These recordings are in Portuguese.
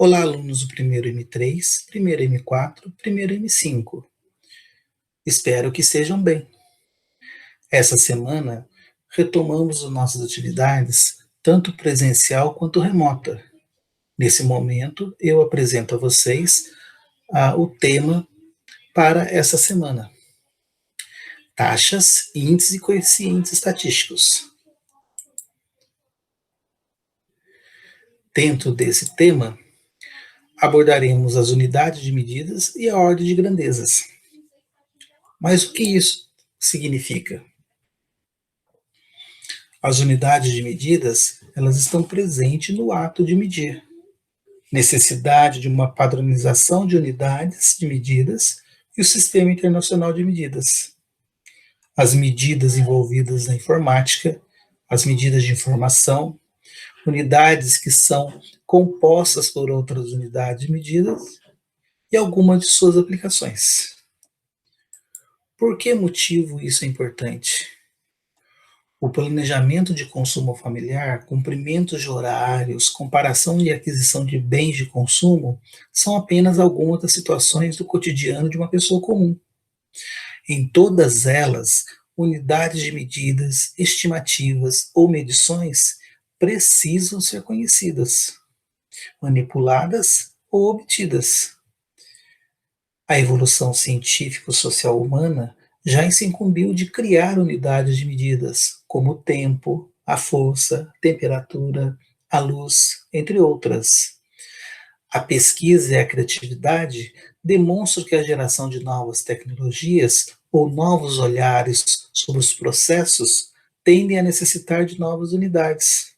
Olá, alunos do primeiro M3, primeiro M4, primeiro M5. Espero que estejam bem. Essa semana, retomamos as nossas atividades, tanto presencial quanto remota. Nesse momento, eu apresento a vocês o tema para essa semana: taxas, índices e coeficientes estatísticos. Dentro desse tema, abordaremos as unidades de medidas e a ordem de grandezas. Mas o que isso significa? As unidades de medidas, elas estão presentes no ato de medir. Necessidade de uma padronização de unidades de medidas e o Sistema Internacional de Medidas. As medidas envolvidas na informática, as medidas de informação, unidades que são compostas por outras unidades de medidas e algumas de suas aplicações. Por que motivo isso é importante? O planejamento de consumo familiar, cumprimentos de horários, comparação e aquisição de bens de consumo são apenas algumas das situações do cotidiano de uma pessoa comum. Em todas elas, unidades de medidas, estimativas ou medições precisam ser conhecidas, manipuladas ou obtidas. A evolução científico-social humana já se incumbiu de criar unidades de medidas, como o tempo, a força, a temperatura, a luz, entre outras. A pesquisa e a criatividade demonstram que a geração de novas tecnologias ou novos olhares sobre os processos tendem a necessitar de novas unidades.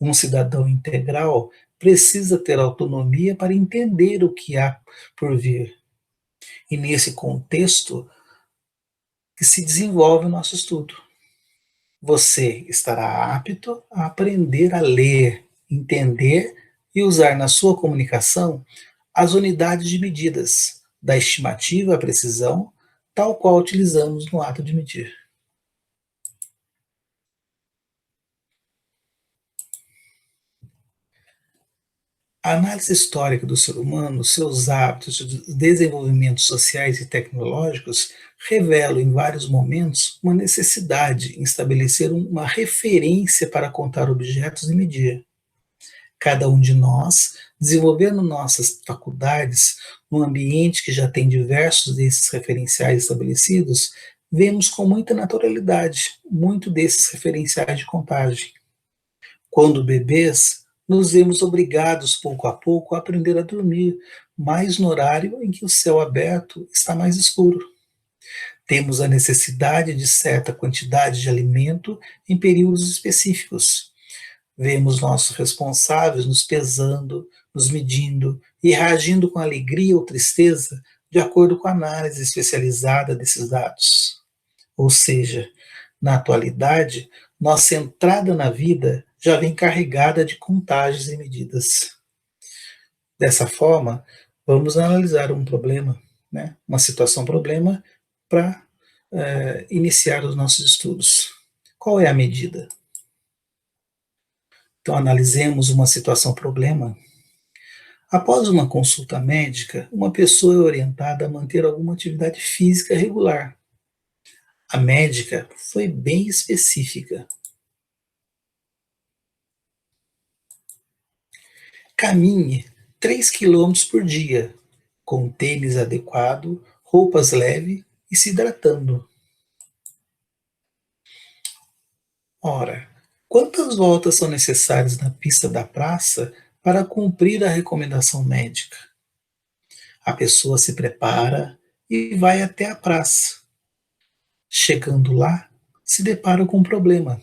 Um cidadão integral precisa ter autonomia para entender o que há por vir. E nesse contexto que se desenvolve o nosso estudo. Você estará apto a aprender a ler, entender e usar na sua comunicação as unidades de medidas, da estimativa à precisão, tal qual utilizamos no ato de medir. A análise histórica do ser humano, seus hábitos, desenvolvimentos sociais e tecnológicos revelam em vários momentos uma necessidade em estabelecer uma referência para contar objetos e medir. Cada um de nós, desenvolvendo nossas faculdades num ambiente que já tem diversos desses referenciais estabelecidos, vemos com muita naturalidade muito desses referenciais de contagem. Quando bebês, nos vemos obrigados pouco a pouco a aprender a dormir, mais no horário em que o céu aberto está mais escuro. Temos a necessidade de certa quantidade de alimento em períodos específicos. Vemos nossos responsáveis nos pesando, nos medindo e reagindo com alegria ou tristeza de acordo com a análise especializada desses dados. Ou seja, na atualidade, nossa entrada na vida já vem carregada de contagens e medidas. Dessa forma, vamos analisar um problema, uma situação-problema, para iniciar os nossos estudos. Qual é a medida? Então, analisemos uma situação-problema. Após uma consulta médica, uma pessoa é orientada a manter alguma atividade física regular. A médica foi bem específica. Caminhe 3 quilômetros por dia, com tênis adequado, roupas leves e se hidratando. Ora, quantas voltas são necessárias na pista da praça para cumprir a recomendação médica? A pessoa se prepara e vai até a praça. Chegando lá, se depara com um problema.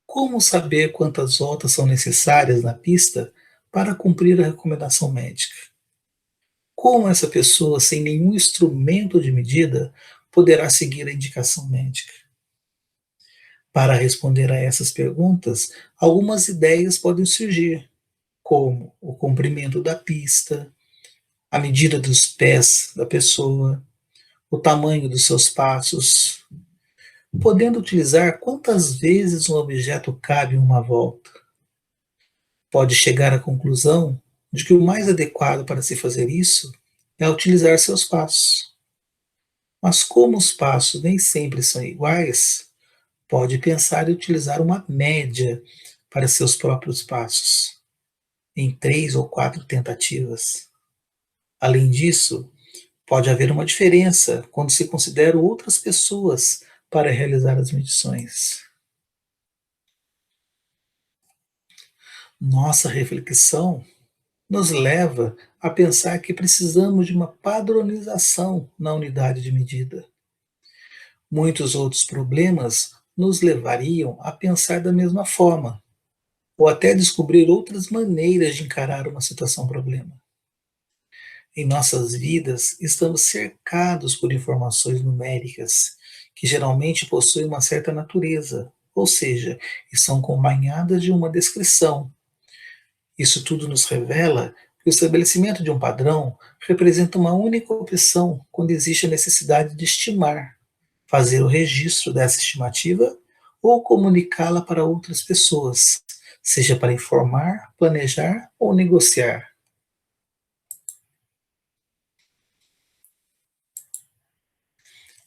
Como saber quantas voltas são necessárias na pista para cumprir a recomendação médica? Como essa pessoa, sem nenhum instrumento de medida, poderá seguir a indicação médica? Para responder a essas perguntas, algumas ideias podem surgir, como o comprimento da pista, a medida dos pés da pessoa, o tamanho dos seus passos, podendo utilizar quantas vezes um objeto cabe em uma volta. Pode chegar à conclusão de que o mais adequado para se fazer isso é utilizar seus passos. Mas como os passos nem sempre são iguais, pode pensar em utilizar uma média para seus próprios passos, em 3 ou 4 tentativas. Além disso, pode haver uma diferença quando se consideram outras pessoas para realizar as medições. Nossa reflexão nos leva a pensar que precisamos de uma padronização na unidade de medida. Muitos outros problemas nos levariam a pensar da mesma forma, ou até descobrir outras maneiras de encarar uma situação-problema. Em nossas vidas, estamos cercados por informações numéricas, que geralmente possuem uma certa natureza, ou seja, estão acompanhadas de uma descrição. Isso tudo nos revela que o estabelecimento de um padrão representa uma única opção quando existe a necessidade de estimar, fazer o registro dessa estimativa ou comunicá-la para outras pessoas, seja para informar, planejar ou negociar.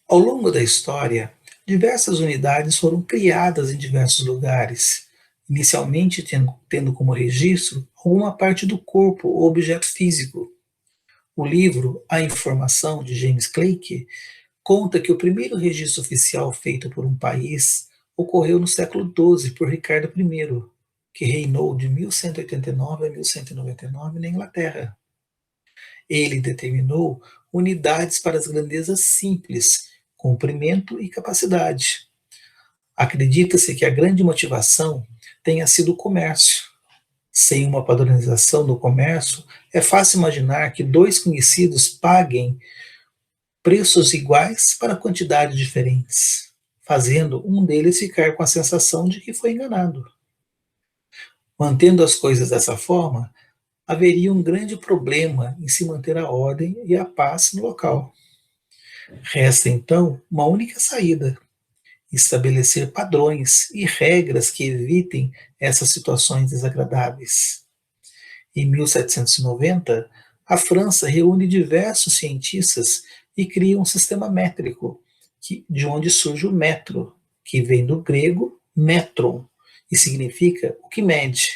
Ao longo da história, diversas unidades foram criadas em diversos lugares, inicialmente tendo como registro alguma parte do corpo ou objeto físico. O livro A Informação, de James Clerk, conta que o primeiro registro oficial feito por um país ocorreu no século XII por Ricardo I, que reinou de 1189 a 1199 na Inglaterra. Ele determinou unidades para as grandezas simples, comprimento e capacidade. Acredita-se que a grande motivação tenha sido o comércio. Sem uma padronização no comércio, é fácil imaginar que dois conhecidos paguem preços iguais para quantidades diferentes, fazendo um deles ficar com a sensação de que foi enganado. Mantendo as coisas dessa forma, haveria um grande problema em se manter a ordem e a paz no local. Resta então uma única saída: estabelecer padrões e regras que evitem essas situações desagradáveis. Em 1790, a França reúne diversos cientistas e cria um sistema métrico, de onde surge o metro, que vem do grego metron e significa o que mede.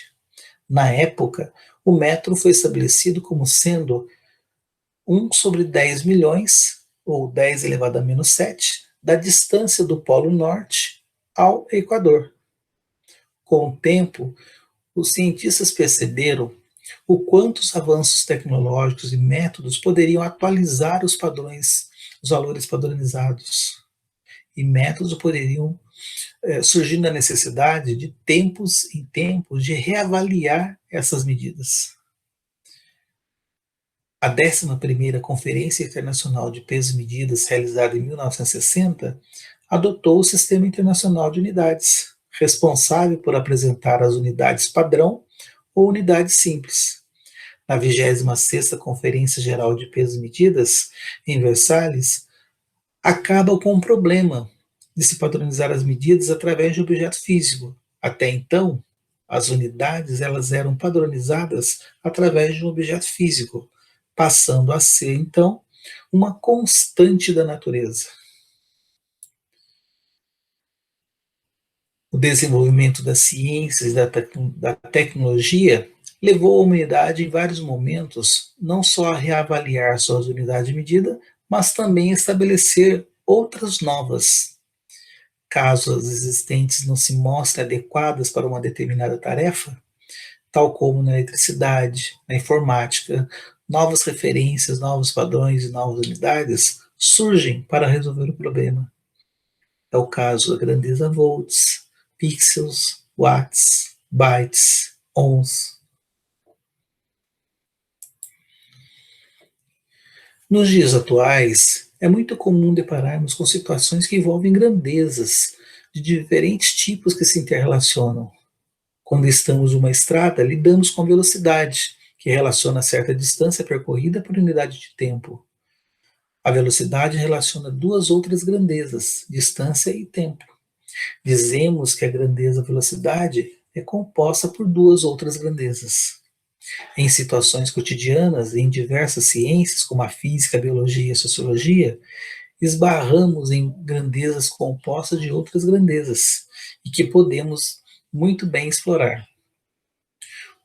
Na época, o metro foi estabelecido como sendo 1/10 milhões, ou 10 elevado a menos 7, da distância do Polo Norte ao Equador. Com o tempo, os cientistas perceberam o quanto os avanços tecnológicos e métodos poderiam atualizar os padrões, os valores padronizados. E métodos poderiam surgir na necessidade de tempos em tempos de reavaliar essas medidas. A 11ª Conferência Internacional de Pesos e Medidas, realizada em 1960, adotou o Sistema Internacional de Unidades, responsável por apresentar as unidades padrão ou unidades simples. Na 26ª Conferência Geral de Pesos e Medidas, em Versalhes, acaba com o problema de se padronizar as medidas através de objeto físico. Até então, as unidades elas eram padronizadas através de um objeto físico, passando a ser, então, uma constante da natureza. O desenvolvimento das ciências e da tecnologia levou a humanidade em vários momentos não só a reavaliar suas unidades de medida, mas também a estabelecer outras novas. Caso as existentes não se mostrem adequadas para uma determinada tarefa, tal como na eletricidade, na informática, novas referências, novos padrões e novas unidades surgem para resolver o problema. É o caso da grandeza volts, pixels, watts, bytes, ohms. Nos dias atuais, é muito comum depararmos com situações que envolvem grandezas de diferentes tipos que se interrelacionam. Quando estamos numa estrada, lidamos com velocidade, que relaciona certa distância percorrida por unidade de tempo. A velocidade relaciona duas outras grandezas, distância e tempo. Dizemos que a grandeza velocidade é composta por duas outras grandezas. Em situações cotidianas, em diversas ciências, como a física, a biologia e a sociologia, esbarramos em grandezas compostas de outras grandezas e que podemos muito bem explorar.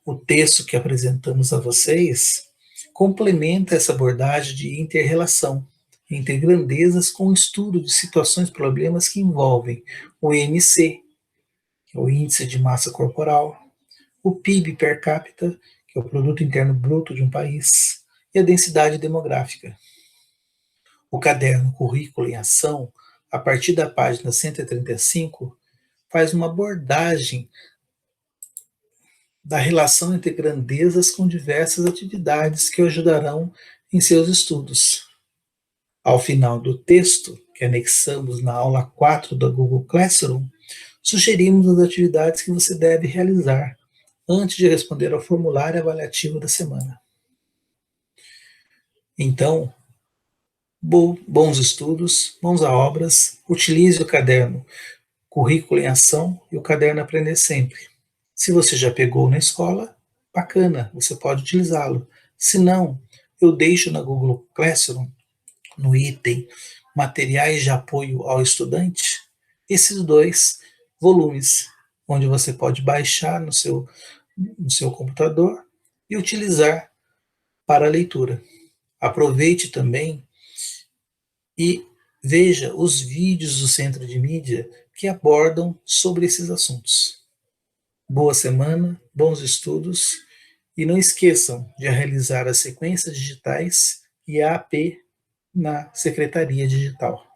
O texto que apresentamos a vocês complementa essa abordagem de interrelação entre grandezas com o estudo de situações e problemas que envolvem o IMC, que é o Índice de Massa Corporal, o PIB per capita, que é o Produto Interno Bruto de um país, e a densidade demográfica. O caderno Currículo em Ação, a partir da página 135, faz uma abordagem da relação entre grandezas com diversas atividades que o ajudarão em seus estudos. Ao final do texto, que anexamos na aula 4 da Google Classroom, sugerimos as atividades que você deve realizar antes de responder ao formulário avaliativo da semana. Então, bons estudos, mãos a obras, utilize o caderno Currículo em Ação e o caderno Aprender Sempre. Se você já pegou na escola, bacana, você pode utilizá-lo. Se não, eu deixo na Google Classroom, no item Materiais de Apoio ao Estudante, esses 2 volumes, onde você pode baixar no seu computador e utilizar para a leitura. Aproveite também e veja os vídeos do Centro de Mídia que abordam sobre esses assuntos. Boa semana, bons estudos e não esqueçam de realizar as sequências digitais e a AP na Secretaria Digital.